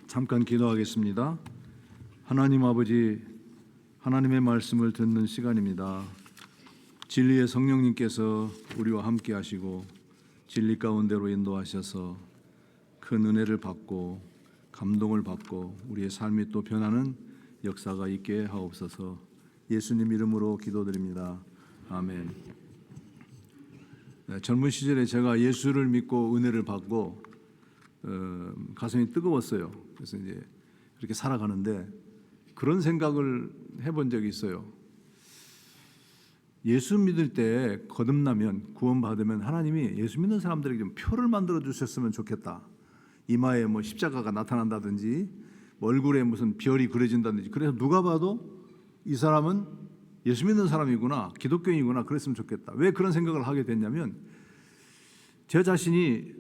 잠깐 기도하겠습니다. 하나님 아버지, 하나님의 말씀을 듣는 시간입니다. 진리의 성령님께서 우리와 함께 하시고 진리 가운데로 인도하셔서 큰 은혜를 받고 감동을 받고 우리의 삶이 또 변하는 역사가 있게 하옵소서. 예수님 이름으로 기도드립니다. 아멘. 젊은 시절에 제가 예수를 믿고 은혜를 받고 가슴이 뜨거웠어요. 그래서 이제 그렇게 살아가는데 그런 생각을 해본 적이 있어요. 예수 믿을 때 거듭나면 구원받으면 하나님이 예수 믿는 사람들에게 좀 표를 만들어 주셨으면 좋겠다. 이마에 뭐 십자가가 나타난다든지 뭐 얼굴에 무슨 별이 그려진다든지, 그래서 누가 봐도 이 사람은 예수 믿는 사람이구나, 기독교인이구나, 그랬으면 좋겠다. 왜 그런 생각을 하게 됐냐면 제 자신이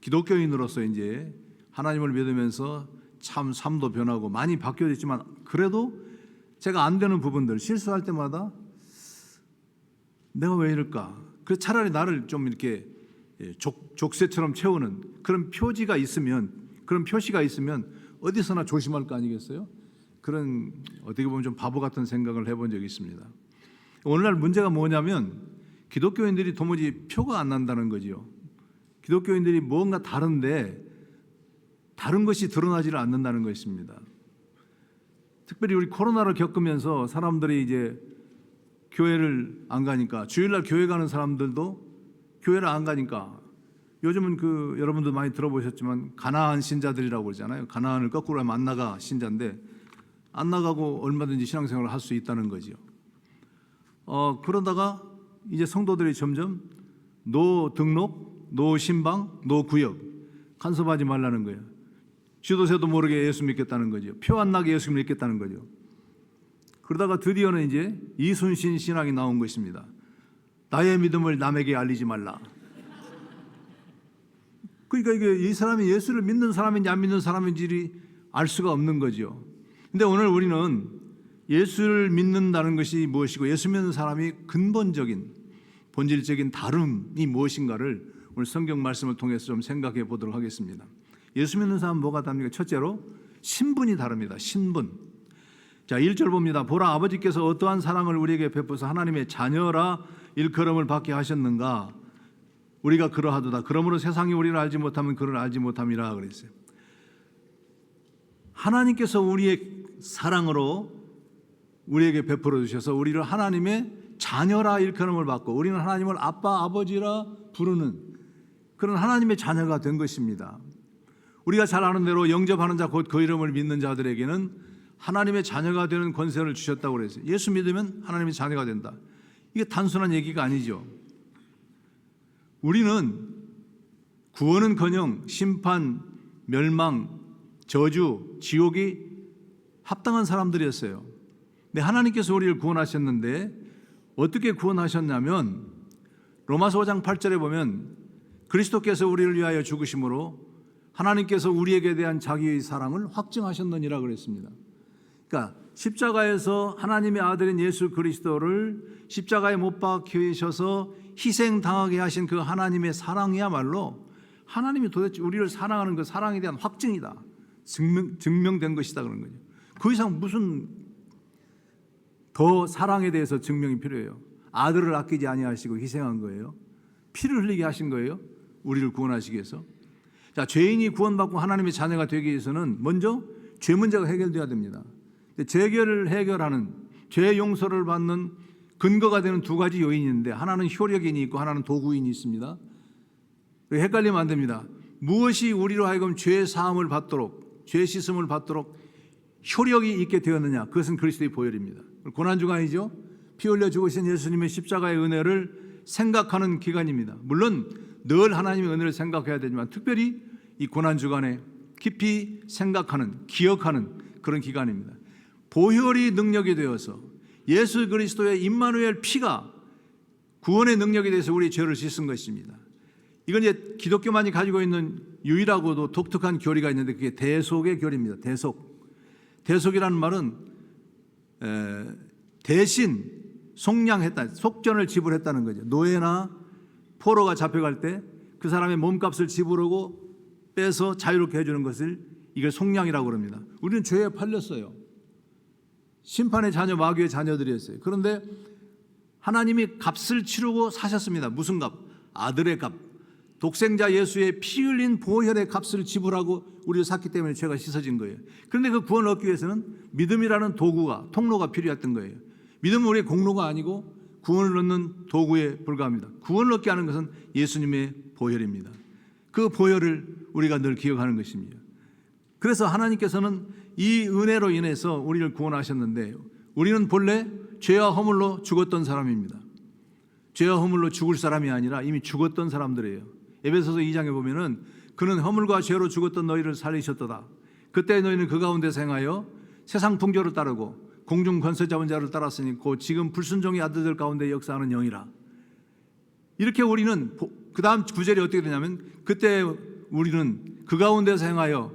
기독교인으로서 이제 하나님을 믿으면서 참 삶도 변하고 많이 바뀌어졌지만 그래도 제가 안 되는 부분들, 실수할 때마다 내가 왜 이럴까? 그래서 차라리 나를 좀 이렇게 족쇄처럼 채우는 그런 표지가 있으면, 그런 표시가 있으면 어디서나 조심할 거 아니겠어요? 그런 어떻게 보면 좀 바보 같은 생각을 해본 적이 있습니다. 오늘날 문제가 뭐냐면 기독교인들이 도무지 표가 안 난다는 거지요. 기독교인들이 뭔가 다른데 다른 것이 드러나지를 않는다는 것입니다. 특별히 우리 코로나를 겪으면서 사람들이 이제 교회를 안 가니까, 주일날 교회 가는 사람들도 교회를 안 가니까 요즘은 여러분도 많이 들어보셨지만 가나안 신자들이라고 그러잖아요. 가나안을 거꾸로 하면 안 나가 신자인데 안 나가고 얼마든지 신앙생활을 할 수 있다는 거지요. 그러다가 이제 성도들이 점점 노 등록, 노 신방, 노 구역 간섭하지 말라는 거예요. 지도새도 모르게 예수 믿겠다는 거죠. 표 안 나게 예수 믿겠다는 거죠. 그러다가 드디어는 이제 이순신 신앙이 나온 것입니다. 나의 믿음을 남에게 알리지 말라. 그러니까 이게 이 사람이 예수를 믿는 사람인지 안 믿는 사람인지 알 수가 없는 거죠. 근데 오늘 우리는 예수를 믿는다는 것이 무엇이고 예수 믿는 사람이 근본적인 본질적인 다름이 무엇인가를 오늘 성경 말씀을 통해서 좀 생각해 보도록 하겠습니다. 예수 믿는 사람은 뭐가 다릅니까? 첫째로 신분이 다릅니다. 신분. 자, 1절 봅니다. 보라, 아버지께서 어떠한 사랑을 우리에게 베푸사 하나님의 자녀라 일컬음을 받게 하셨는가. 우리가 그러하도다. 그러므로 세상이 우리를 알지 못하면 그를 알지 못함이라 그랬어요. 하나님께서 우리의 사랑으로 우리에게 베풀어 주셔서 우리를 하나님의 자녀라 일컬음을 받고 우리는 하나님을 아빠, 아버지라 부르는 그런 하나님의 자녀가 된 것입니다. 우리가 잘 아는 대로 영접하는 자 곧 그 이름을 믿는 자들에게는 하나님의 자녀가 되는 권세를 주셨다고 그랬어요. 예수 믿으면 하나님의 자녀가 된다. 이게 단순한 얘기가 아니죠. 우리는 구원은커녕 심판, 멸망, 저주, 지옥이 합당한 사람들이었어요. 근데 하나님께서 우리를 구원하셨는데 어떻게 구원하셨냐면 로마서 5장 8절에 보면 그리스도께서 우리를 위하여 죽으심으로 하나님께서 우리에게 대한 자기의 사랑을 확증하셨느니라 그랬습니다. 그러니까 십자가에서 하나님의 아들인 예수 그리스도를 십자가에 못 박히셔서 희생당하게 하신 그 하나님의 사랑이야말로 하나님이 도대체 우리를 사랑하는 그 사랑에 대한 확증이다. 증명된 것이다 그런 거죠. 그 이상 무슨 더 사랑에 대해서 증명이 필요해요. 아들을 아끼지 아니하시고 희생한 거예요. 피를 흘리게 하신 거예요. 우리를 구원하시기 위해서. 자, 죄인이 구원받고 하나님의 자녀가 되기 위해서는 먼저 죄 문제가 해결돼야 됩니다. 죄결을 해결하는, 죄 용서를 받는 근거가 되는 두 가지 요인이 있는데 하나는 효력인이 있고 하나는 도구인이 있습니다. 헷갈리면 안 됩니다. 무엇이 우리로 하여금 죄 사함을 받도록, 죄 씻음을 받도록 효력이 있게 되었느냐? 그것은 그리스도의 보혈입니다. 고난주간이죠. 피 흘려 죽으신 예수님의 십자가의 은혜를 생각하는 기간입니다. 물론 늘 하나님의 은혜를 생각해야 되지만 특별히 이 고난주간에 깊이 생각하는, 기억하는 그런 기간입니다. 보혈이 능력이 되어서 예수 그리스도의 임마누엘 피가 구원의 능력에 대해서 우리의 죄를 씻은 것입니다. 이건 이제 기독교만이 가지고 있는 유일하고도 독특한 교리가 있는데 그게 대속의 교리입니다. 대속이라는 말은 대신 속량했다, 속전을 지불했다는 거죠. 노예나 포로가 잡혀갈 때 그 사람의 몸값을 지불하고 빼서 자유롭게 해주는 것을 이걸 속량이라고 그럽니다. 우리는 죄에 팔렸어요. 심판의 자녀, 마귀의 자녀들이었어요. 그런데 하나님이 값을 치르고 사셨습니다. 무슨 값? 아들의 값. 독생자 예수의 피 흘린 보혈의 값을 지불하고 우리를 샀기 때문에 죄가 씻어진 거예요. 그런데 그 구원을 얻기 위해서는 믿음이라는 도구가, 통로가 필요했던 거예요. 믿음은 우리의 공로가 아니고 구원을 얻는 도구에 불과합니다. 구원을 얻게 하는 것은 예수님의 보혈입니다. 그 보혈을 우리가 늘 기억하는 것입니다. 그래서 하나님께서는 이 은혜로 인해서 우리를 구원하셨는데, 우리는 본래 죄와 허물로 죽었던 사람입니다. 죄와 허물로 죽을 사람이 아니라 이미 죽었던 사람들이에요. 에베소서 2장에 보면은 그는 허물과 죄로 죽었던 너희를 살리셨도다. 그때 너희는 그 가운데서 행하여 세상 풍조를 따르고 공중 권세 잡은 자를 따랐으니 곧 지금 불순종의 아들들 가운데 역사하는 영이라. 이렇게 우리는, 그 다음 구절이 어떻게 되냐면, 그때 우리는 그 가운데서 행하여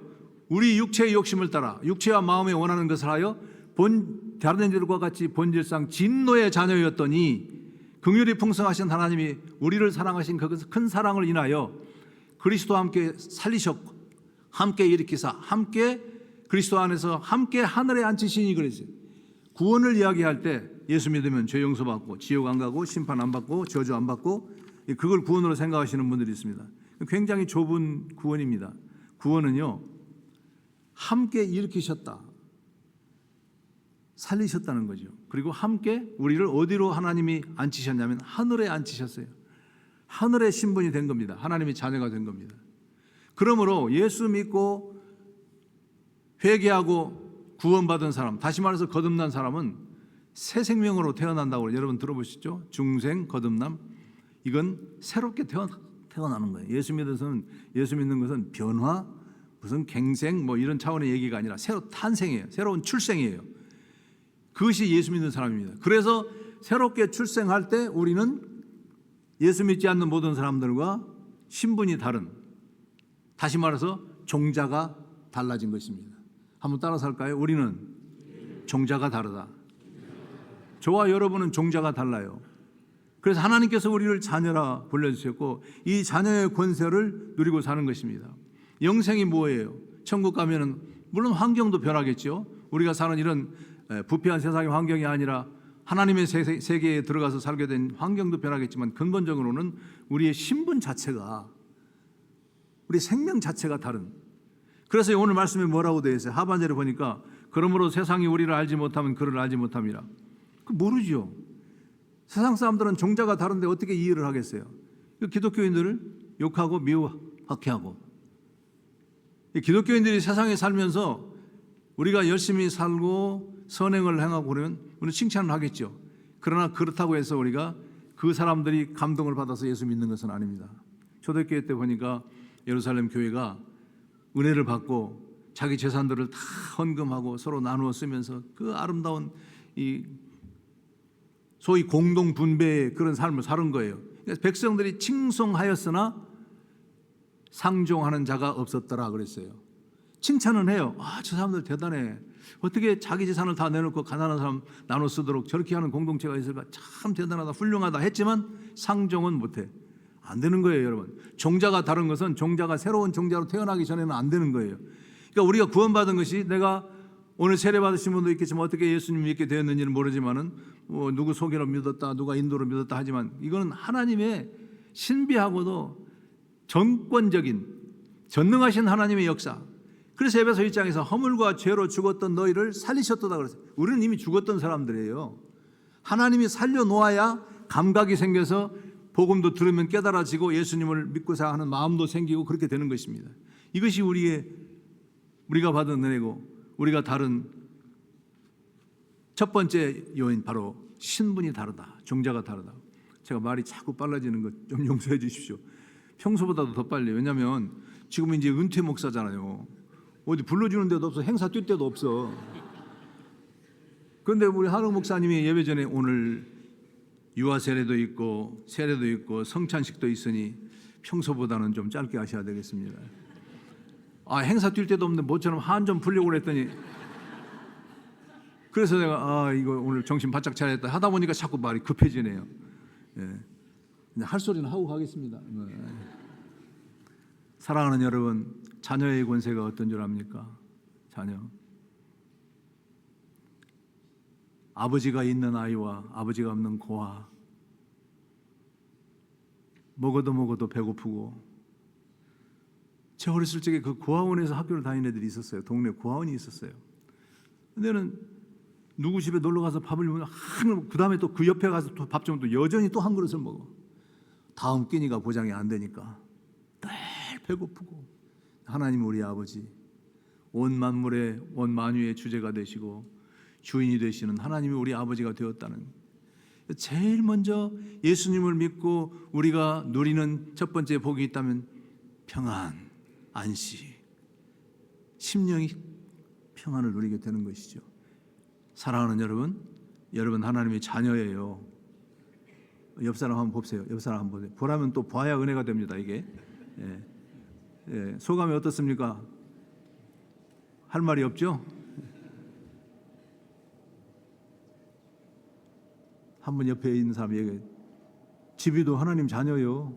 우리 육체의 욕심을 따라 육체와 마음에 원하는 것을 하여 다른 이들과 같이 본질상 진노의 자녀였더니, 긍휼이 풍성하신 하나님이 우리를 사랑하신 그 큰 사랑을 인하여 그리스도와 함께 살리셨고 함께 일으키사 함께 그리스도 안에서 함께 하늘에 앉히시니 그랬어요. 구원을 이야기할 때 예수 믿으면 죄 용서받고 지옥 안 가고 심판 안 받고 저주 안 받고, 그걸 구원으로 생각하시는 분들이 있습니다. 굉장히 좁은 구원입니다. 구원은요, 함께 일으키셨다, 살리셨다는 거죠. 그리고 함께 우리를 어디로 하나님이 앉히셨냐면 하늘에 앉히셨어요. 하늘의 신분이 된 겁니다. 하나님의 자녀가 된 겁니다. 그러므로 예수 믿고 회개하고 구원받은 사람, 다시 말해서 거듭난 사람은 새 생명으로 태어난다고 여러분 들어보시죠? 중생, 거듭남. 이건 새롭게 태어나는 거예요. 예수 믿는 것은 변화, 무슨 갱생 뭐 이런 차원의 얘기가 아니라 새로 탄생이에요. 새로운 출생이에요. 그것이 예수 믿는 사람입니다. 그래서 새롭게 출생할 때 우리는 예수 믿지 않는 모든 사람들과 신분이 다른, 다시 말해서 종자가 달라진 것입니다. 한번 따라서 할까요? 우리는 종자가 다르다. 저와 여러분은 종자가 달라요. 그래서 하나님께서 우리를 자녀라 불러주셨고 이 자녀의 권세를 누리고 사는 것입니다. 영생이 뭐예요? 천국 가면은 물론 환경도 변하겠죠. 우리가 사는 이런 부패한 세상의 환경이 아니라 하나님의 세계에 들어가서 살게 된 환경도 변하겠지만 근본적으로는 우리의 신분 자체가, 우리 생명 자체가 다른. 그래서 오늘 말씀에 뭐라고 되어 있어요? 하반절에 보니까 그러므로 세상이 우리를 알지 못하면 그를 알지 못함이라. 그 모르죠. 세상 사람들은 종자가 다른데 어떻게 이해를 하겠어요? 기독교인들을 욕하고 미워 박해하고, 기독교인들이 세상에 살면서 우리가 열심히 살고 선행을 행하고 그러면 우리는 칭찬을 하겠죠. 그러나 그렇다고 해서 우리가 그 사람들이 감동을 받아서 예수 믿는 것은 아닙니다. 초대교회 때 보니까 예루살렘 교회가 은혜를 받고 자기 재산들을 다 헌금하고 서로 나누어 쓰면서 그 아름다운 이 소위 공동 분배의 그런 삶을 사는 거예요. 그래서 백성들이 칭송하였으나 상종하는 자가 없었더라 그랬어요. 칭찬은 해요. 저 사람들 대단해. 어떻게 자기 재산을 다 내놓고 가난한 사람 나눠 쓰도록 저렇게 하는 공동체가 있을까? 참 대단하다, 훌륭하다 했지만 상종은 못해. 안 되는 거예요, 여러분. 종자가 다른 것은 종자가 새로운 종자로 태어나기 전에는 안 되는 거예요. 그러니까 우리가 구원받은 것이, 내가 오늘 세례 받으신 분도 있겠지만 어떻게 예수님 믿게 되었는지는 모르지만은 누구 소개로 믿었다, 누가 인도로 믿었다 하지만 이거는 하나님의 신비하고도 전권적인 전능하신 하나님의 역사. 그래서 에베소 1장에서 허물과 죄로 죽었던 너희를 살리셨도다 그랬어요. 우리는 이미 죽었던 사람들이에요. 하나님이 살려놓아야 감각이 생겨서 복음도 들으면 깨달아지고 예수님을 믿고자 하는 마음도 생기고 그렇게 되는 것입니다. 이것이 우리가 받은 은혜고, 우리가 다른 첫 번째 요인, 바로 신분이 다르다, 종자가 다르다. 제가 말이 자꾸 빨라지는 것 좀 용서해 주십시오. 평소보다도 더 빨리. 왜냐하면 지금 이제 은퇴 목사잖아요. 어디 불러주는 데도 없어, 행사 뛸 데도 없어. 그런데 우리 한옥 목사님이 예배 전에 오늘 유아 세례도 있고 세례도 있고 성찬식도 있으니 평소보다는 좀 짧게 하셔야 되겠습니다. 행사 뛸 데도 없는데 모처럼 한 좀 풀려고 그랬더니, 그래서 내가 이거 오늘 정신 바짝 차렸다 하다 보니까 자꾸 말이 급해지네요. 할 소리는 하고 가겠습니다. 사랑하는 여러분, 자녀의 권세가 어떤 줄 압니까? 자녀. 아버지가 있는 아이와 아버지가 없는 고아. 먹어도 배고프고. 제 어렸을 적에 그 고아원에서 학교를 다니는 애들이 있었어요. 동네 고아원이 있었어요. 근데는 누구 집에 놀러 가서 밥을 먹으면 그 다음에 또 그 옆에 가서 또 밥 좀 또 여전히 또 한 그릇을 먹어. 다음 끼니가 보장이 안 되니까 늘 배고프고. 하나님 우리 아버지, 온 만물의 온 만유의 주제가 되시고 주인이 되시는 하나님이 우리 아버지가 되었다는, 제일 먼저 예수님을 믿고 우리가 누리는 첫 번째 복이 있다면 평안, 안식, 심령이 평안을 누리게 되는 것이죠. 사랑하는 여러분 하나님의 자녀예요. 옆 사람 한번 보세요. 옆 사람 한번 보세요. 보라면 또 봐야 은혜가 됩니다. 이게 소감이 어떻습니까? 할 말이 없죠? 한 분 옆에 있는 사람 얘기해. 집이도 하나님 자녀요.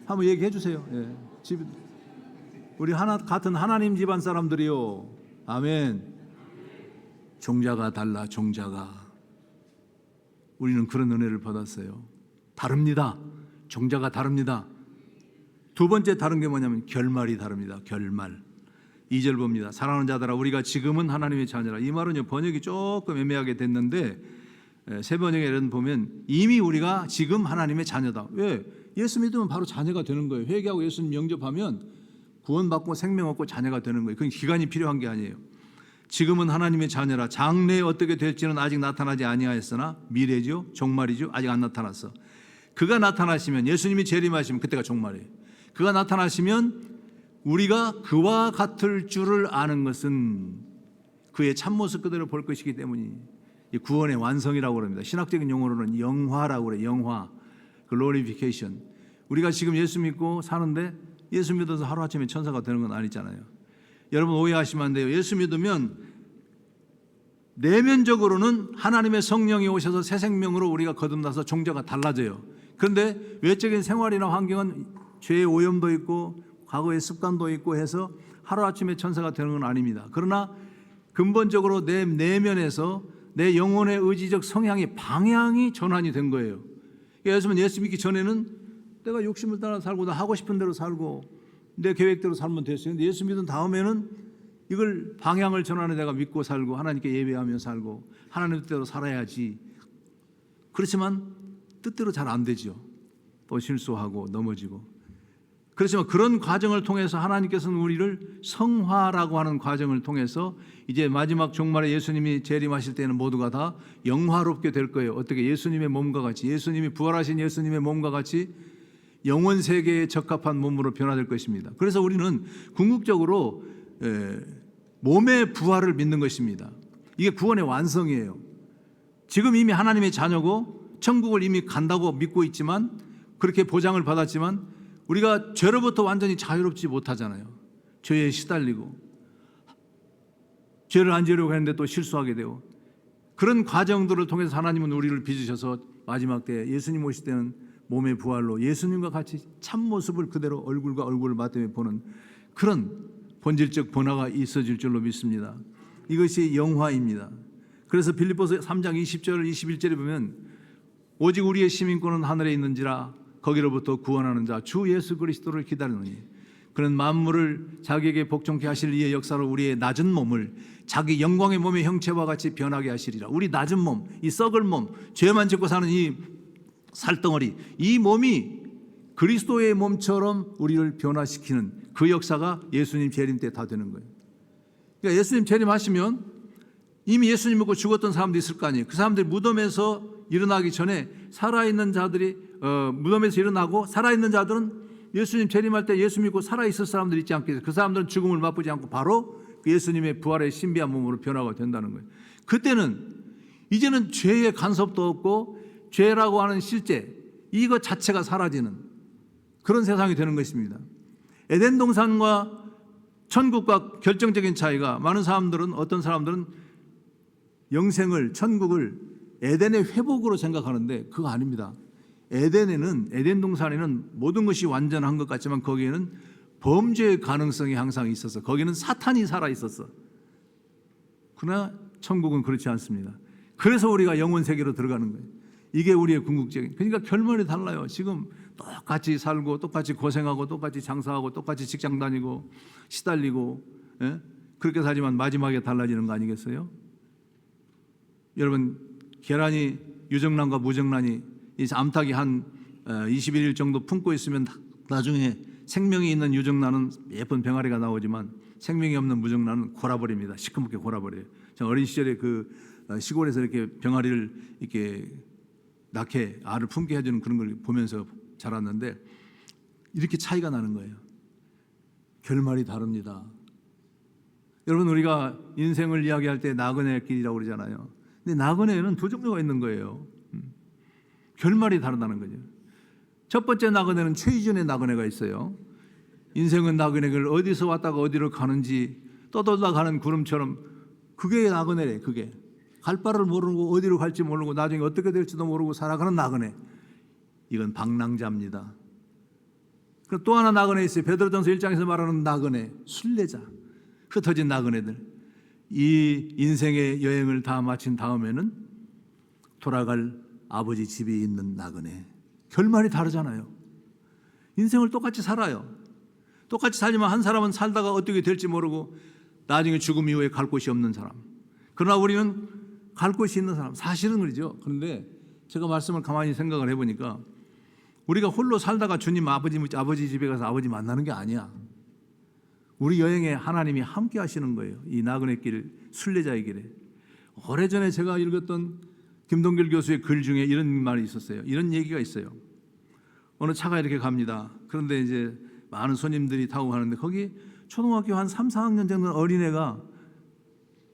한번 얘기해 주세요. 집, 우리 같은 하나님 집안 사람들이요. 아멘. 종자가 달라. 종자가. 우리는 그런 은혜를 받았어요. 다릅니다. 종자가 다릅니다. 두 번째 다른 게 뭐냐면 결말이 다릅니다. 결말. 2절 봅니다. 사랑하는 자들아 우리가 지금은 하나님의 자녀라. 이 말은 번역이 조금 애매하게 됐는데 새 번역에는 보면 이미 우리가 지금 하나님의 자녀다. 왜? 예수 믿으면 바로 자녀가 되는 거예요. 회개하고 예수님 영접하면 구원받고 생명 얻고 자녀가 되는 거예요. 그건 기간이 필요한 게 아니에요. 지금은 하나님의 자녀라. 장래에 어떻게 될지는 아직 나타나지 아니하였으나 미래죠. 종말이죠. 아직 안 나타났어. 그가 나타나시면, 예수님이 재림하시면 그때가 종말이에요. 그가 나타나시면 우리가 그와 같을 줄을 아는 것은 그의 참모습 그대로 볼 것이기 때문이 구원의 완성이라고 합니다. 신학적인 용어로는 영화라고 그래요. 영화, 글로리피케이션. 우리가 지금 예수 믿고 사는데 예수 믿어서 하루아침에 천사가 되는 건 아니잖아요. 여러분 오해하시면 안 돼요. 예수 믿으면 내면적으로는 하나님의 성령이 오셔서 새 생명으로 우리가 거듭나서 종자가 달라져요. 그런데 외적인 생활이나 환경은 죄의 오염도 있고 과거의 습관도 있고 해서 하루아침에 천사가 되는 건 아닙니다. 그러나 근본적으로 내 내면에서 내 영혼의 의지적 성향의 방향이 전환이 된 거예요. 예수 믿기 전에는 내가 욕심을 따라 살고 나 하고 싶은 대로 살고 내 계획대로 살면 됐어요. 근데 예수 믿은 다음에는 이걸 방향을 전환해 내가 믿고 살고 하나님께 예배하며 살고 하나님 뜻대로 살아야지. 그렇지만 뜻대로 잘 안 되죠. 또 실수하고 넘어지고. 그렇지만 그런 과정을 통해서 하나님께서는 우리를 성화라고 하는 과정을 통해서 이제 마지막 종말에 예수님이 재림하실 때는 모두가 다 영화롭게 될 거예요. 어떻게? 예수님의 몸과 같이, 예수님이 부활하신 예수님의 몸과 같이 영원 세계에 적합한 몸으로 변화될 것입니다. 그래서 우리는 궁극적으로 몸의 부활을 믿는 것입니다. 이게 구원의 완성이에요. 지금 이미 하나님의 자녀고 천국을 이미 간다고 믿고 있지만, 그렇게 보장을 받았지만 우리가 죄로부터 완전히 자유롭지 못하잖아요. 죄에 시달리고 죄를 안 지으려고 했는데 또 실수하게 되고, 그런 과정들을 통해서 하나님은 우리를 빚으셔서 마지막 때 예수님 오실 때는 몸의 부활로 예수님과 같이 참모습을 그대로 얼굴과 얼굴을 맞대며 보는 그런 본질적 변화가 있어질 줄로 믿습니다. 이것이 영화입니다. 그래서 빌립보서 3장 20절 21절에 보면 오직 우리의 시민권은 하늘에 있는지라 거기로부터 구원하는 자 주 예수 그리스도를 기다리노니 그는 만물을 자기에게 복종케 하실 이의 역사로 우리의 낮은 몸을 자기 영광의 몸의 형체와 같이 변하게 하시리라. 우리 낮은 몸, 이 썩을 몸, 죄만 짓고 사는 이 살덩어리, 이 몸이 그리스도의 몸처럼 우리를 변화시키는 그 역사가 예수님 재림 때 다 되는 거예요. 그러니까 예수님 재림하시면 이미 예수님 믿고 죽었던 사람도 있을 거 아니에요. 그 사람들이 무덤에서 일어나기 전에 살아있는 자들이 무덤에서 일어나고 살아있는 자들은 예수님 재림할 때 예수 믿고 살아있을 사람들 있지 않겠어요? 그 사람들은 죽음을 맛보지 않고 바로 예수님의 부활의 신비한 몸으로 변화가 된다는 거예요. 그때는 이제는 죄의 간섭도 없고 죄라고 하는 실제 이것 자체가 사라지는 그런 세상이 되는 것입니다. 에덴 동산과 천국과 결정적인 차이가, 많은 사람들은, 어떤 사람들은 영생을, 천국을 에덴의 회복으로 생각하는데 그거 아닙니다. 에덴 동산에는 모든 것이 완전한 것 같지만 거기에는 범죄의 가능성이 항상 있었어. 거기는 사탄이 살아 있었어. 그러나 천국은 그렇지 않습니다. 그래서 우리가 영원 세계로 들어가는 거예요. 이게 우리의 궁극적인. 그러니까 결말이 달라요. 지금 똑같이 살고 똑같이 고생하고 똑같이 장사하고 똑같이 직장 다니고 시달리고, 예? 그렇게 살지만 마지막에 달라지는 거 아니겠어요? 여러분, 계란이 유정란과 무정란이 이 암탉이 한 21일 정도 품고 있으면 나중에 생명이 있는 유정란은 예쁜 병아리가 나오지만 생명이 없는 무정란은 골아버립니다. 시커멓게 골아버려요. 제가 어린 시절에 그 시골에서 이렇게 병아리를 이렇게 낳게 알을 품게 해주는 그런 걸 보면서 자랐는데 이렇게 차이가 나는 거예요. 결말이 다릅니다. 여러분, 우리가 인생을 이야기할 때 나그네 길이라고 그러잖아요. 근데 나그네는 두 종류가 있는 거예요. 결말이 다르다는 거죠. 첫 번째 나그네는 최이전의 나그네가 있어요. 인생은 나그네를 어디서 왔다가 어디로 가는지 떠돌다 가는 구름처럼, 그게 나그네래. 그게 갈 바를 모르고 어디로 갈지 모르고 나중에 어떻게 될지도 모르고 살아가는 나그네. 이건 방랑자입니다. 또 하나 나그네 있어요. 베드로전서 1장에서 말하는 나그네, 순례자, 흩어진 나그네들. 이 인생의 여행을 다 마친 다음에는 돌아갈 아버지 집이 있는 나그네. 결말이 다르잖아요. 인생을 똑같이 살아요. 똑같이 살지만 한 사람은 살다가 어떻게 될지 모르고 나중에 죽음 이후에 갈 곳이 없는 사람. 그러나 우리는 갈 곳이 있는 사람. 사실은 그러죠. 그런데 제가 말씀을 가만히 생각을 해보니까 우리가 홀로 살다가 주님 아버지 집에 가서 아버지 만나는 게 아니야. 우리 여행에 하나님이 함께 하시는 거예요. 이 나그네 길, 순례자의 길에. 오래전에 제가 읽었던 김동길 교수의 글 중에 이런 말이 있었어요. 이런 얘기가 있어요. 어느 차가 이렇게 갑니다. 그런데 이제 많은 손님들이 타고 가는데 거기 초등학교 한 3, 4학년 정도 어린애가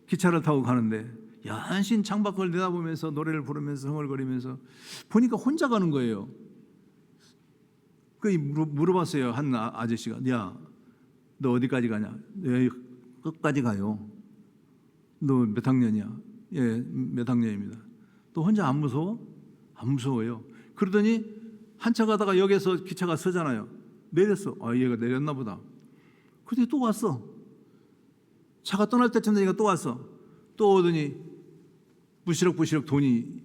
기차를 타고 가는데 연신 창밖을 내다보면서 노래를 부르면서 흥얼거리면서 보니까 혼자 가는 거예요. 그 물어봤어요. 한 아저씨가, 야, 너 어디까지 가냐? 예, 끝까지 가요. 너 몇 학년이야? 예, 몇 학년입니다. 또 혼자 안 무서워? 안 무서워요. 그러더니 한참 가다가 역에서 기차가 서잖아요. 내렸어. 아, 얘가 내렸나 보다. 그런데 또 왔어. 차가 떠날 때쯤 되니까 또 왔어. 또 오더니 부시럭부시럭 돈이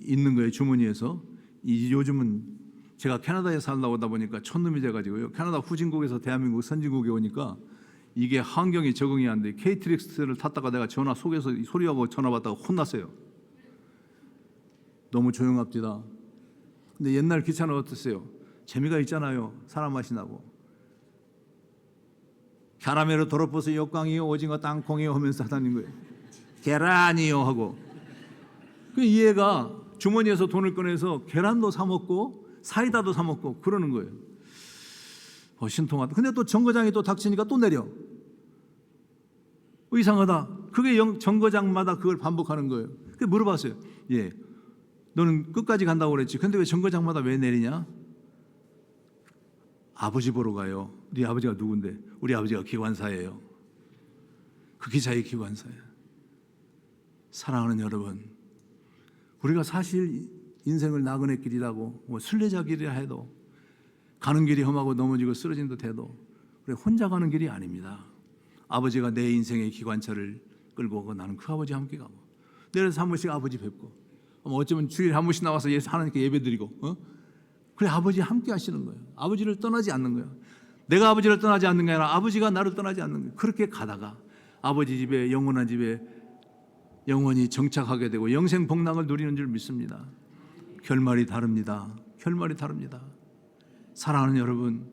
있는 거예요. 주머니에서. 요즘은 제가 캐나다에 살다 오다 보니까 촌놈이 돼가지고요. 캐나다 후진국에서 대한민국 선진국에 오니까 이게 환경이 적응이 안 돼. KTX를 탔다가 내가 전화 속에서 소리하고 전화 받다가 혼났어요. 너무 조용합디다. 근데 옛날 기차는 어땠어요? 재미가 있잖아요. 사람 맛이 나고. 캐러멜로 도로포스 역광이요, 오징어 땅콩이요 하면서 하다는 거예요. 계란이요 하고. 그 얘가 주머니에서 돈을 꺼내서 계란도 사 먹고 사이다도 사 먹고 그러는 거예요. 신통하다. 근데 또 정거장이 또 닥치니까 또 내려. 이상하다. 그게 정거장마다 그걸 반복하는 거예요. 그래서 물어봤어요. 예, 너는 끝까지 간다고 그랬지. 근데 왜 정거장마다 왜 내리냐? 아버지 보러 가요. 네 아버지가 누군데? 우리 아버지가 기관사예요. 그 기차의 기관사예요. 사랑하는 여러분, 우리가 사실 인생을 나그네 길이라고 순례자 길이라 해도 가는 길이 험하고 넘어지고 쓰러진 듯 해도 우리 혼자 가는 길이 아닙니다. 아버지가 내 인생의 기관차를 끌고 오고 나는 그 아버지 함께 가고 내려서 한 번씩 아버지 뵙고 어쩌면 주일에 한 번씩 나와서 하나님께 예배 드리고 그래 아버지 함께 하시는 거예요. 아버지를 떠나지 않는 거예요. 내가 아버지를 떠나지 않는 게 아니라 아버지가 나를 떠나지 않는 거예요. 그렇게 가다가 아버지 집에 영원한 집에 영원히 정착하게 되고 영생 복락을 누리는 줄 믿습니다. 결말이 다릅니다. 결말이 다릅니다. 사랑하는 여러분,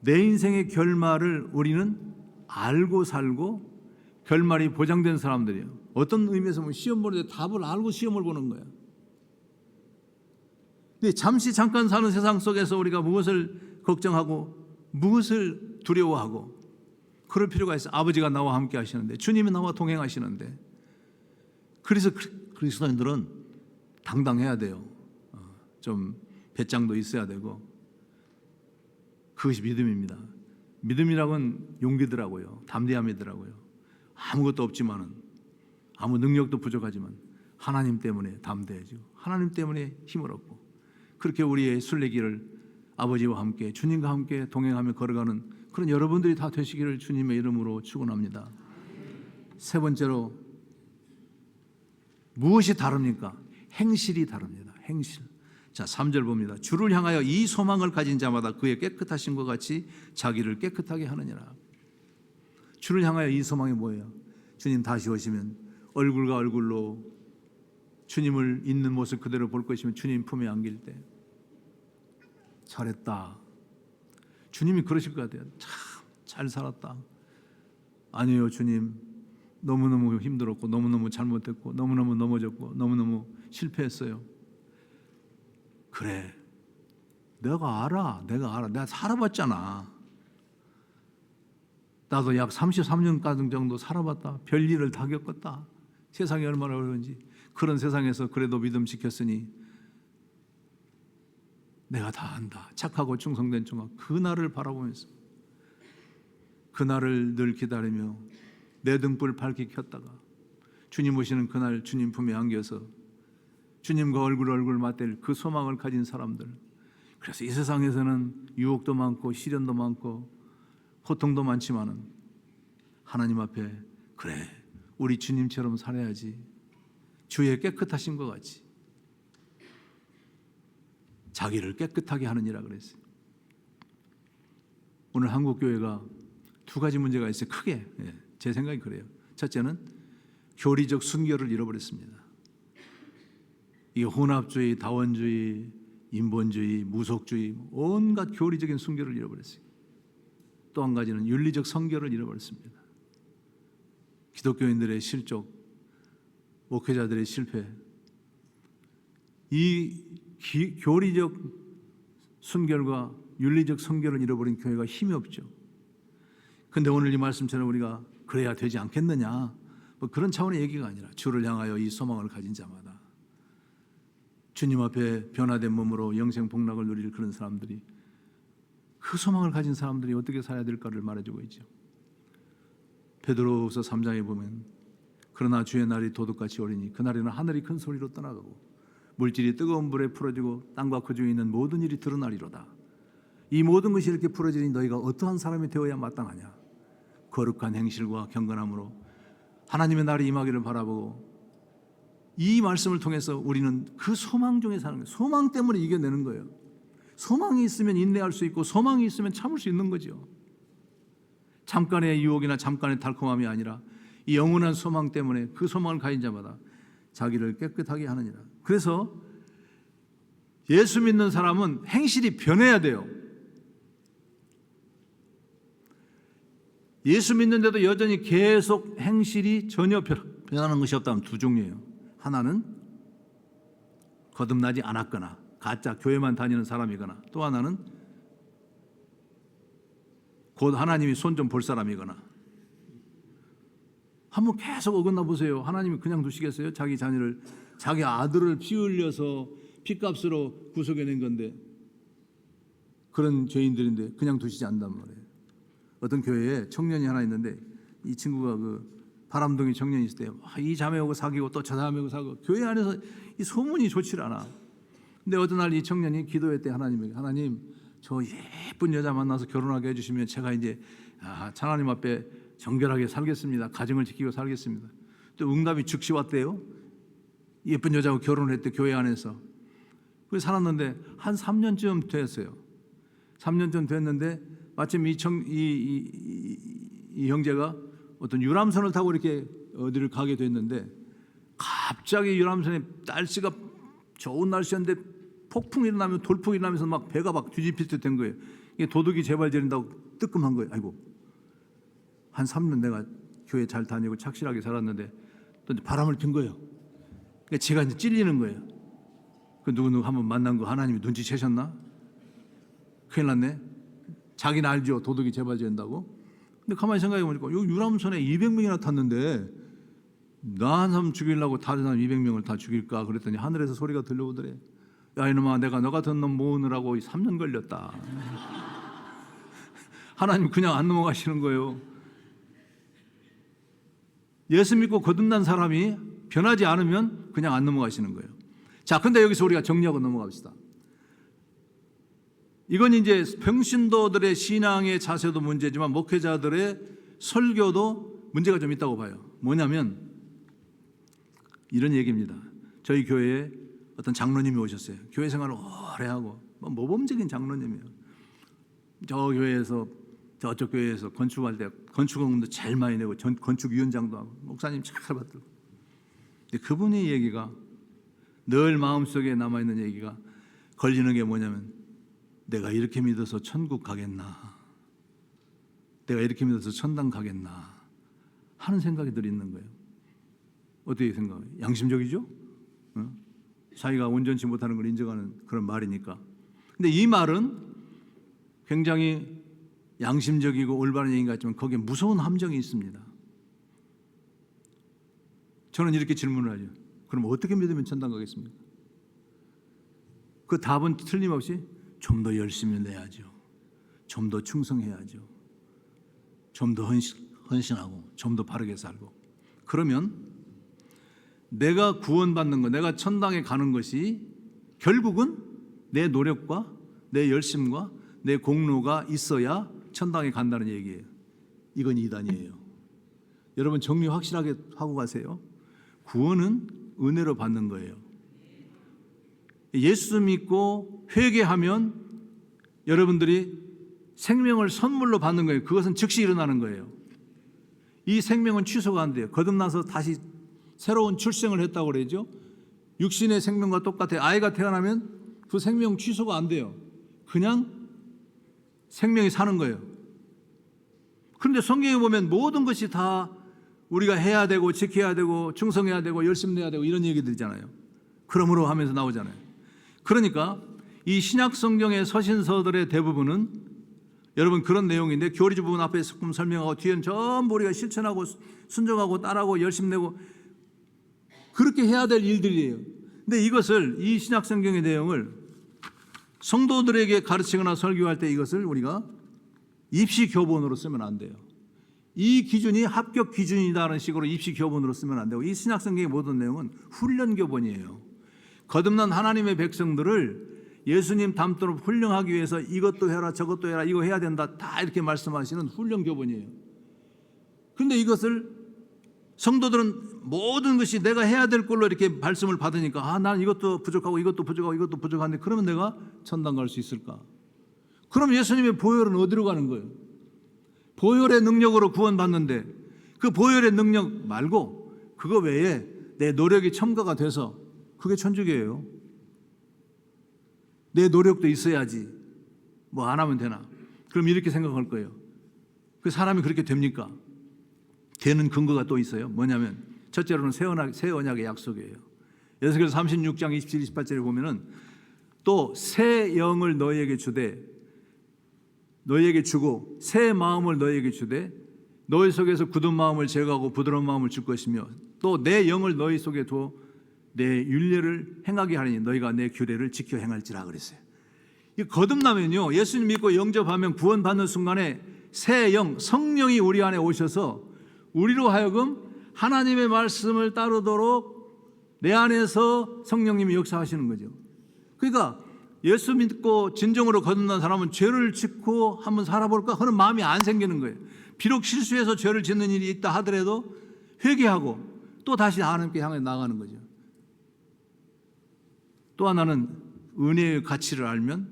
내 인생의 결말을 우리는 알고 살고 결말이 보장된 사람들이에요. 어떤 의미에서 보면 시험 보는데 답을 알고 시험을 보는 거예요. 근데 잠시 잠깐 사는 세상 속에서 우리가 무엇을 걱정하고 무엇을 두려워하고 그럴 필요가 있어요. 아버지가 나와 함께 하시는데 주님이 나와 동행하시는데 그래서 그리스도인들은 당당해야 돼요. 좀 배짱도 있어야 되고 그것이 믿음입니다. 믿음이라고는 용기더라고요. 담대함이더라고요. 아무것도 없지만은 아무 능력도 부족하지만 하나님 때문에 담대해지고 하나님 때문에 힘을 얻고 그렇게 우리의 순례길을 아버지와 함께 주님과 함께 동행하며 걸어가는 그런 여러분들이 다 되시기를 주님의 이름으로 축원합니다. 세 번째로 무엇이 다릅니까? 행실이 다릅니다. 행실. 자, 3절 봅니다. 주를 향하여 이 소망을 가진 자마다 그의 깨끗하신 것 같이 자기를 깨끗하게 하느니라. 주를 향하여 이 소망이 뭐예요? 주님 다시 오시면 얼굴과 얼굴로 주님을 있는 모습 그대로 볼 것이면 주님 품에 안길 때 잘했다. 주님이 그러실 것 같아요. 참 잘 살았다. 아니에요, 주님. 너무너무 힘들었고 너무너무 잘못했고 너무너무 넘어졌고 너무너무 실패했어요. 그래, 내가 알아. 내가 살아봤잖아. 나도 약 33년간 정도 살아봤다. 별일을 다 겪었다. 세상이 얼마나 어려운지. 그런 세상에서 그래도 믿음 지켰으니 내가 다 안다. 착하고 충성된 종아. 그날을 바라보면서 그날을 늘 기다리며 내 등불 밝게 켰다가 주님 오시는 그날 주님 품에 안겨서 주님과 얼굴 맞댈 그 소망을 가진 사람들. 그래서 이 세상에서는 유혹도 많고 시련도 많고 고통도 많지만은 하나님 앞에 그래, 우리 주님처럼 살아야지. 주의 깨끗하신 것 같이 자기를 깨끗하게 하느니라 그랬어요. 오늘 한국 교회가 두 가지 문제가 있어요. 크게. 제 생각이 그래요. 첫째는 교리적 순결을 잃어버렸습니다. 이 혼합주의, 다원주의, 인본주의, 무속주의, 온갖 교리적인 순결을 잃어버렸어요. 또 한 가지는 윤리적 성결을 잃어버렸습니다. 기독교인들의 실족, 목회자들의 실패, 이 교리적 순결과 윤리적 성결을 잃어버린 교회가 힘이 없죠. 그런데 오늘 이 말씀처럼 우리가 그래야 되지 않겠느냐, 뭐 그런 차원의 얘기가 아니라 주를 향하여 이 소망을 가진 자마다 주님 앞에 변화된 몸으로 영생 복락을 누릴 그런 사람들이, 그 소망을 가진 사람들이 어떻게 살아야 될까를 말해주고 있죠. 베드로후서 3장에 보면 그러나 주의 날이 도둑같이 오리니 그날에는 하늘이 큰 소리로 떠나가고 물질이 뜨거운 불에 풀어지고 땅과 그 중에 있는 모든 일이 드러나리로다. 이 모든 것이 이렇게 풀어지니 너희가 어떠한 사람이 되어야 마땅하냐? 거룩한 행실과 경건함으로 하나님의 날이 임하기를 바라보고, 이 말씀을 통해서 우리는 그 소망 중에 사는 거예요. 소망 때문에 이겨내는 거예요. 소망이 있으면 인내할 수 있고 소망이 있으면 참을 수 있는 거죠. 잠깐의 유혹이나 잠깐의 달콤함이 아니라 이 영원한 소망 때문에 그 소망을 가진 자마다 자기를 깨끗하게 하느니라. 그래서 예수 믿는 사람은 행실이 변해야 돼요. 예수 믿는데도 여전히 계속 행실이 전혀 변하는 것이 없다면 두 종류예요. 하나는 거듭나지 않았거나 가짜 교회만 다니는 사람이거나, 또 하나는 곧 하나님이 손 좀 볼 사람이거나. 한번 계속 어긋나 보세요. 하나님이 그냥 두시겠어요? 자기 자녀를, 자기 아들을 피 흘려서 피값으로 구속해낸 건데, 그런 죄인들인데 그냥 두시지 않단 말이에요. 어떤 교회에 청년이 하나 있는데 이 친구가 그 바람둥이 청년이 있을 때 이 자매하고 사귀고 또 저 자매하고 사귀고, 교회 안에서 이 소문이 좋지 않아. 근데 어떤 날 이 청년이 기도했대. 하나님에게, 하나님 저 예쁜 여자 만나서 결혼하게 해주시면 제가 이제 하나님 앞에 정결하게 살겠습니다. 가정을 지키고 살겠습니다. 또 응답이 즉시 왔대요. 예쁜 여자하고 결혼을 했대, 교회 안에서. 그래서 살았는데 한 3년쯤 됐어요. 3년쯤 됐는데 마침 이 형제가 어떤 유람선을 타고 이렇게 어디를 가게 됐는데, 갑자기 유람선에 날씨가 좋은 날씨였는데 폭풍이 일어나면, 돌풍이 일어나면서 막 배가 막 뒤집힐 듯 된 거예요. 이게 도둑이 제발 저린다고 뜨끔한 거예요. 아이고, 한 3년 내가 교회 잘 다니고 착실하게 살았는데 또 바람을 핀 거예요. 그러니까 제가 이제 찔리는 거예요. 그 누구 한번 만난 거 하나님이 눈치채셨나? 큰일 났네. 자기는 알죠, 도둑이 제발 저린다고. 근데 가만히 생각해 보니까 여기 유람선에 200명이나 탔는데 나 한 사람 죽이려고 다른 사람 200명을 다 죽일까 그랬더니 하늘에서 소리가 들려오더래. 야 이놈아, 내가 너 같은 놈 모으느라고 3년 걸렸다. 하나님 그냥 안 넘어가시는 거예요. 예수 믿고 거듭난 사람이 변하지 않으면 그냥 안 넘어가시는 거예요. 자, 근데 여기서 우리가 정리하고 넘어갑시다. 이건 이제 평신도들의 신앙의 자세도 문제지만 목회자들의 설교도 문제가 좀 있다고 봐요. 뭐냐면 이런 얘기입니다. 저희 교회에 어떤 장로님이 오셨어요. 교회 생활을 오래 하고 모범적인 장로님이에요. 저 교회에서 저쪽 교회에서 건축할 때 건축원금도 제일 많이 내고 건축위원장도 하고 목사님 잘 받들고. 근데 그분의 얘기가 늘 마음속에 남아있는 얘기가 걸리는 게 뭐냐면 내가 이렇게 믿어서 천국 가겠나, 내가 이렇게 믿어서 천당 가겠나 하는 생각이 늘 있는 거예요. 어떻게 생각해요? 양심적이죠? 자기가 온전치 못하는 걸 인정하는 그런 말이니까. 근데 이 말은 굉장히 양심적이고 올바른 얘기 같지만 거기에 무서운 함정이 있습니다. 저는 이렇게 질문을 하죠. 그럼 어떻게 믿으면 천당 가겠습니까? 그 답은 틀림없이 좀 더 열심히 내야죠. 좀 더 충성해야죠. 좀 더 헌신하고 좀 더 바르게 살고. 그러면 내가 구원받는 것, 내가 천당에 가는 것이 결국은 내 노력과 내 열심과 내 공로가 있어야 천당에 간다는 얘기예요. 이건 이단이에요. 여러분 정리 확실하게 하고 가세요. 구원은 은혜로 받는 거예요. 예수 믿고 회개하면 여러분들이 생명을 선물로 받는 거예요. 그것은 즉시 일어나는 거예요. 이 생명은 취소가 안 돼요. 거듭나서 다시 새로운 출생을 했다고 그러죠. 육신의 생명과 똑같아요. 아이가 태어나면 그 생명 취소가 안 돼요. 그냥 생명이 사는 거예요. 그런데 성경에 보면 모든 것이 다 우리가 해야 되고 지켜야 되고 충성해야 되고 열심히 내야 되고 이런 얘기들이잖아요. 그러므로 하면서 나오잖아요. 그러니까 이 신약 성경의 서신서들의 대부분은 여러분 그런 내용인데 교리 부분 앞에 조금 설명하고 뒤에는 전부 우리가 실천하고 순종하고 따라하고 열심히 내고 그렇게 해야 될 일들이에요. 근데 이것을 이 신약 성경의 내용을 성도들에게 가르치거나 설교할 때 이것을 우리가 입시 교본으로 쓰면 안 돼요. 이 기준이 합격 기준이다라는 식으로 입시 교본으로 쓰면 안 되고 이 신약 성경의 모든 내용은 훈련 교본이에요. 거듭난 하나님의 백성들을 예수님 닮도록 훈련하기 위해서 이것도 해라 저것도 해라 이거 해야 된다 다 이렇게 말씀하시는 훈련 교본이에요. 그런데 이것을 성도들은 모든 것이 내가 해야 될 걸로 이렇게 말씀을 받으니까 난 이것도 부족하고 이것도 부족하고 이것도 부족한데 그러면 내가 천당 갈 수 있을까? 그럼 예수님의 보혈은 어디로 가는 거예요? 보혈의 능력으로 구원받는데 그 보혈의 능력 말고 그거 외에 내 노력이 첨가가 돼서 그게 천주교예요. 내 노력도 있어야지 뭐 안 하면 되나? 그럼 이렇게 생각할 거예요. 그 사람이 그렇게 됩니까? 되는 근거가 또 있어요. 뭐냐면 첫째로는 새 언약의 약속이에요. 에스겔서 36장 27, 28절에 보면은 또 새 영을 너희에게 주고 새 마음을 너희에게 주되 너희 속에서 굳은 마음을 제거하고 부드러운 마음을 줄 것이며 또 내 영을 너희 속에 두어 내 율례를 행하게 하리니 너희가 내 규례를 지켜 행할지라 그랬어요. 이 거듭나면요 예수님 믿고 영접하면 구원받는 순간에 새 영 성령이 우리 안에 오셔서 우리로 하여금 하나님의 말씀을 따르도록 내 안에서 성령님이 역사하시는 거죠. 그러니까 예수 믿고 진정으로 거듭난 사람은 죄를 짓고 한번 살아볼까 하는 마음이 안 생기는 거예요. 비록 실수해서 죄를 짓는 일이 있다 하더라도 회개하고 또 다시 하나님께 향해 나가는 거죠. 또 하나는 은혜의 가치를 알면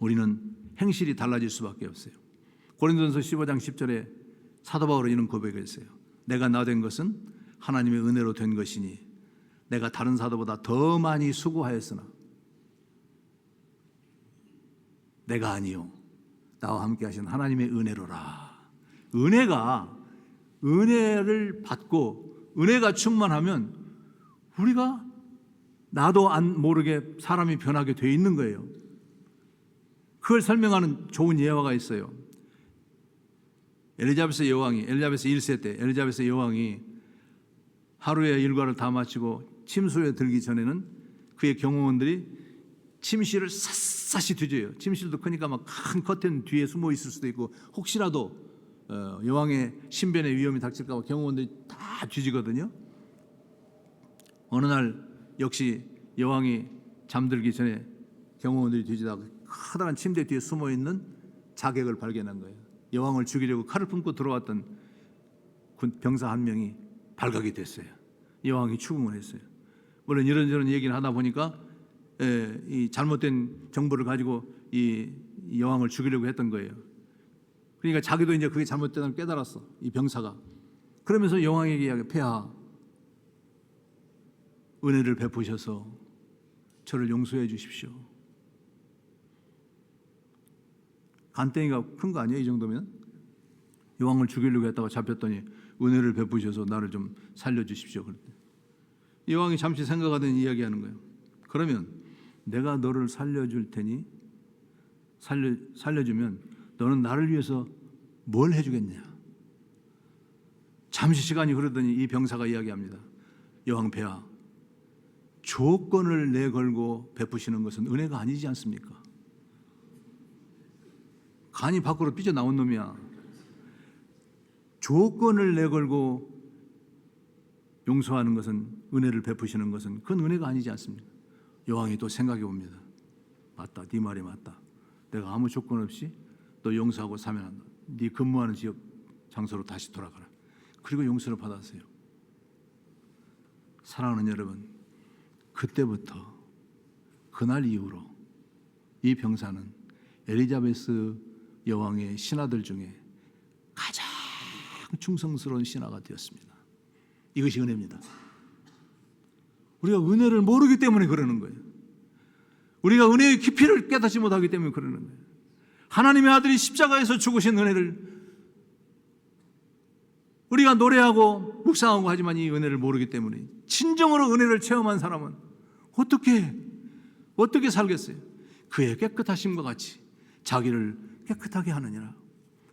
우리는 행실이 달라질 수밖에 없어요. 고린도전서 15장 10절에 사도 바울은 이런 고백을 했어요. 내가 나 된 것은 하나님의 은혜로 된 것이니 내가 다른 사도보다 더 많이 수고하였으나 내가 아니요 나와 함께 하신 하나님의 은혜로라. 은혜를 받고 은혜가 충만하면 우리가 나도 안 모르게 사람이 변하게 돼 있는 거예요. 그걸 설명하는 좋은 예화가 있어요. 엘리자베스 1세 때 엘리자베스 여왕이 하루의 일과를 다 마치고 침소에 들기 전에는 그의 경호원들이 침실을 샅샅이 뒤져요. 침실도 크니까 막 큰 커튼 뒤에 숨어 있을 수도 있고 혹시라도 여왕의 신변에 위험이 닥칠까 봐 경호원들이 다 뒤지거든요. 어느 날 역시 여왕이 잠들기 전에 경호원들이 뒤지다가 커다란 침대 뒤에 숨어 있는 자객을 발견한 거예요. 여왕을 죽이려고 칼을 품고 들어왔던 병사 한 명이 발각이 됐어요. 여왕이 추궁을 했어요. 물론 이런저런 얘기를 하다 보니까 이 잘못된 정보를 가지고 이 여왕을 죽이려고 했던 거예요. 그러니까 자기도 이제 그게 잘못된 걸 깨달았어, 이 병사가. 그러면서 여왕에게 이야기해, 폐하, 은혜를 베푸셔서 저를 용서해 주십시오. 간땡이가 큰 거 아니에요? 이 정도면? 여왕을 죽이려고 했다가 잡혔더니 은혜를 베푸셔서 나를 좀 살려주십시오. 그랬더니 여왕이 잠시 생각하더니 이야기하는 거예요. 그러면 내가 너를 살려줄 테니 살려주면 너는 나를 위해서 뭘 해주겠냐? 잠시 시간이 흐르더니 이 병사가 이야기합니다. 여왕 폐하, 조건을 내걸고 베푸시는 것은 은혜가 아니지 않습니까? 간이 밖으로 삐져나온 놈이야. 조건을 내걸고 용서하는 것은, 은혜를 베푸시는 것은 그건 은혜가 아니지 않습니까? 여왕이 또 생각해 봅니다. 맞다, 네 말이 맞다. 내가 아무 조건 없이 너 용서하고 사면한다. 네 근무하는 지역 장소로 다시 돌아가라. 그리고 용서를 받았어요. 사랑하는 여러분, 그때부터 그날 이후로 이 병사는 엘리자베스 여왕의 신하들 중에 가장 충성스러운 신하가 되었습니다. 이것이 은혜입니다. 우리가 은혜를 모르기 때문에 그러는 거예요. 우리가 은혜의 깊이를 깨닫지 못하기 때문에 그러는 거예요. 하나님의 아들이 십자가에서 죽으신 은혜를 우리가 노래하고 묵상하고 하지만 이 은혜를 모르기 때문에, 진정으로 은혜를 체험한 사람은 어떻게 살겠어요? 그의 깨끗하심과 같이 자기를 깨끗하게 하느니라.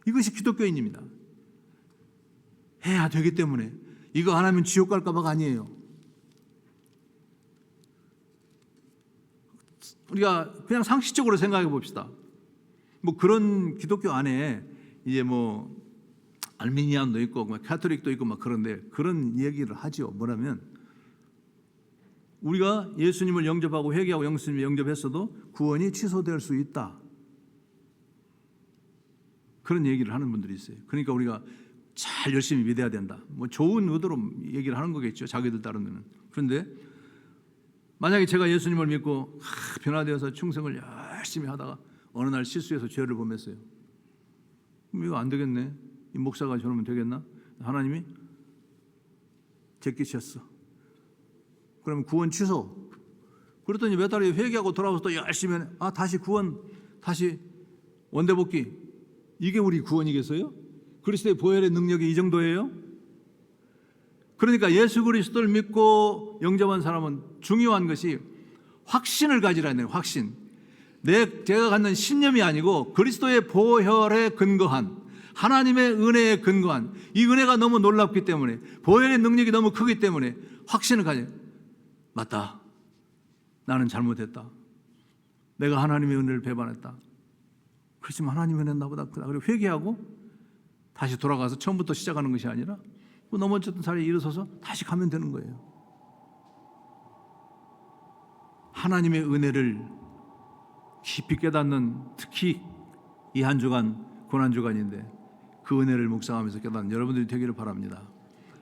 이것이 기독교인입니다. 해야 되기 때문에. 이거 안 하면 지옥 갈까 봐가 아니에요. 우리가 그냥 상식적으로 생각해 봅시다. 뭐 그런 기독교 안에 이제 뭐 알미니안도 있고 뭐 카톨릭도 있고 막 그런데 그런 얘기를 하죠. 뭐냐면 우리가 예수님을 영접하고 회개하고 예수님을 영접했어도 구원이 취소될 수 있다. 그런 얘기를 하는 분들이 있어요. 그러니까 우리가 잘 열심히 믿어야 된다. 뭐 좋은 의도로 얘기를 하는 거겠죠. 자기들 따르면. 그런데 만약에 제가 예수님을 믿고 변화되어서 충성을 열심히 하다가 어느 날 실수해서 죄를 범했어요. 그럼 이거 안 되겠네. 이 목사가 저러면 되겠나? 하나님이 제끼셨어. 그러면 구원 취소. 그랬더니 몇 달에 회개하고 돌아와서 또 열심히 다시 구원, 다시 원대복귀. 이게 우리 구원이겠어요? 그리스도의 보혈의 능력이 이 정도예요? 그러니까 예수 그리스도를 믿고 영접한 사람은 중요한 것이 확신을 가지라는 거예요. 확신. 제가 갖는 신념이 아니고 그리스도의 보혈에 근거한, 하나님의 은혜에 근거한, 이 은혜가 너무 놀랍기 때문에, 보혈의 능력이 너무 크기 때문에 확신을 가져요. 맞다. 나는 잘못했다. 내가 하나님의 은혜를 배반했다. 그렇지만 하나님의 은혜는 나보다 크다. 그리고 회개하고 다시 돌아가서 처음부터 시작하는 것이 아니라 넘어졌던 자리에 일어서서 다시 가면 되는 거예요. 하나님의 은혜를 깊이 깨닫는, 특히 이 한 주간 고난주간인데 그 은혜를 묵상하면서 깨닫는 여러분들이 되기를 바랍니다.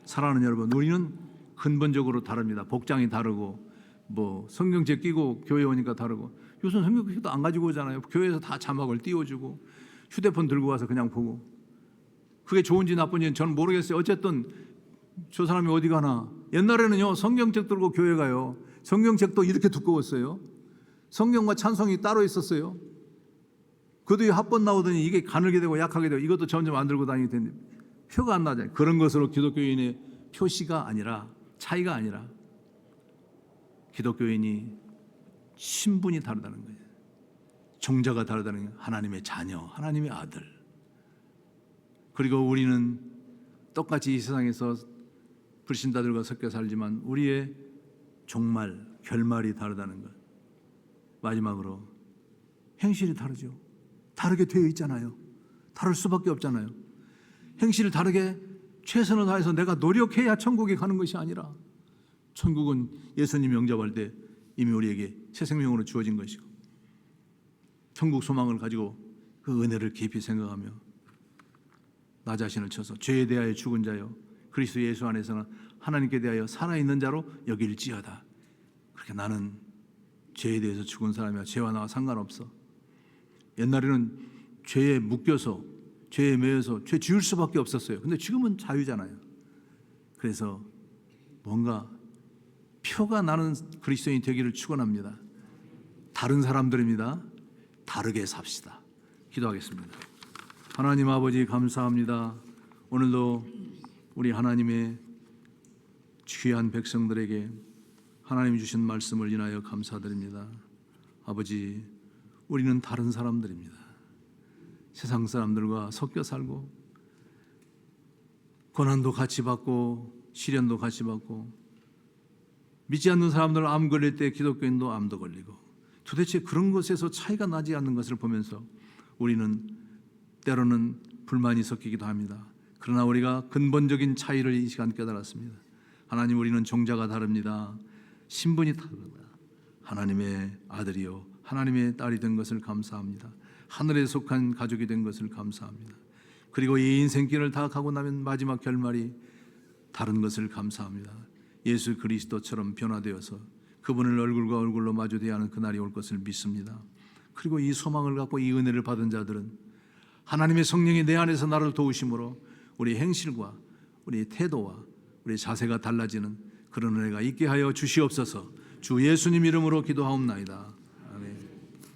사랑하는 여러분, 우리는 근본적으로 다릅니다. 복장이 다르고 뭐 성경책 끼고 교회 오니까 다르고, 요즘 성경책도 안 가지고 오잖아요. 교회에서 다 자막을 띄워주고 휴대폰 들고 와서 그냥 보고, 그게 좋은지 나쁜지는 저는 모르겠어요. 어쨌든 저 사람이 어디 가나. 옛날에는요, 성경책 들고 교회 가요. 성경책도 이렇게 두꺼웠어요. 성경과 찬송이 따로 있었어요. 그 뒤에 합번 나오더니 이게 가늘게 되고 약하게 되고 이것도 점점 안 들고 다니게 되는데 표가 안 나잖아요. 그런 것으로 기독교인의 표시가 아니라, 차이가 아니라 기독교인이 신분이 다르다는 거예요. 종자가 다르다는 거예요. 하나님의 자녀, 하나님의 아들. 그리고 우리는 똑같이 이 세상에서 불신자들과 섞여 살지만 우리의 종말, 결말이 다르다는 것. 마지막으로 행실이 다르죠. 다르게 되어 있잖아요. 다를 수밖에 없잖아요. 행실을 다르게 최선을 다해서 내가 노력해야 천국에 가는 것이 아니라, 천국은 예수님 영접할 때 이미 우리에게 새 생명으로 주어진 것이고, 천국 소망을 가지고 그 은혜를 깊이 생각하며 나 자신을 쳐서 죄에 대하여 죽은 자요 그리스도 예수 안에서는 하나님께 대하여 살아있는 자로 여길지어다. 그렇게 나는 죄에 대해서 죽은 사람이야. 죄와 나와 상관없어. 옛날에는 죄에 묶여서 죄에 매여서 죄 지을 수밖에 없었어요. 근데 지금은 자유잖아요. 그래서 뭔가 표가 나는 그리스도인이 되기를 축원합니다. 다른 사람들입니다. 다르게 삽시다. 기도하겠습니다. 하나님 아버지 감사합니다. 오늘도 우리 하나님의 귀한 백성들에게 하나님 주신 말씀을 인하여 감사드립니다. 아버지, 우리는 다른 사람들입니다. 세상 사람들과 섞여 살고 고난도 같이 받고 시련도 같이 받고 믿지 않는 사람들은 암 걸릴 때 기독교인도 암도 걸리고 도대체 그런 것에서 차이가 나지 않는 것을 보면서 우리는 때로는 불만이 섞이기도 합니다. 그러나 우리가 근본적인 차이를 이 시간 깨달았습니다. 하나님, 우리는 종자가 다릅니다. 신분이 다릅니다. 하나님의 아들이요 하나님의 딸이 된 것을 감사합니다. 하늘에 속한 가족이 된 것을 감사합니다. 그리고 이 인생길을 다 가고 나면 마지막 결말이 다른 것을 감사합니다. 예수 그리스도처럼 변화되어서 그분을 얼굴과 얼굴로 마주대야 하는 그날이 올 것을 믿습니다. 그리고 이 소망을 갖고 이 은혜를 받은 자들은 하나님의 성령이 내 안에서 나를 도우심으로 우리 행실과 우리 태도와 우리 자세가 달라지는 그런 은혜가 있게 하여 주시옵소서. 주 예수님 이름으로 기도하옵나이다.